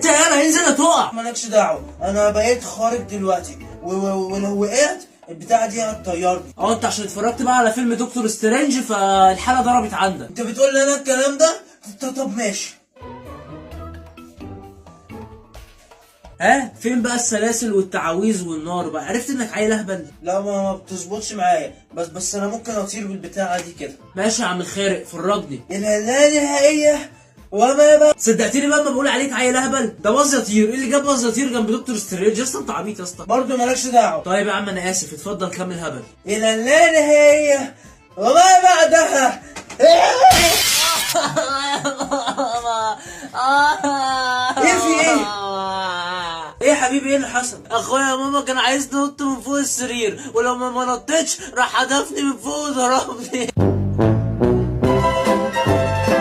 انت يالا انزل هتقع. مالكش دعوه، انا بقيت خارج دلوقتي ولو وقعت البتاعه دي هتطيرني. انت عشان اتفرجت بقى على فيلم دكتور سترينج فالحاله ضربت عندك. انت بتقول لي انا الكلام ده؟ طب ماشي. فين بقى السلاسل والتعاويذ والنار بقى؟ عرفت انك عيل اهبل. لا ما بتظبطش معايا، بس انا ممكن اطير بالبتاعه دي كده. ماشي يا عم الخارق، فرجني. لا نهائيه وما بقى. صدقتني بقى ما بقول عليك عيل اهبل؟ ده باظ يطير. ايه اللي جاب باظ يطير جنب دكتور سترينج يا اسطى؟ انت عبيط يا اسطى. برضه مالكش دعوه. طيب يا عم انا اسف، اتفضل كمل هبل. الى لا نهائيه وما بعدها. ايه في ايه؟ ايه يا حبيبي ايه اللي حصل؟ اخويا ماما كان عايز نط من فوق السرير، ولو ما نطتش راح حدفني من فوق وضربني.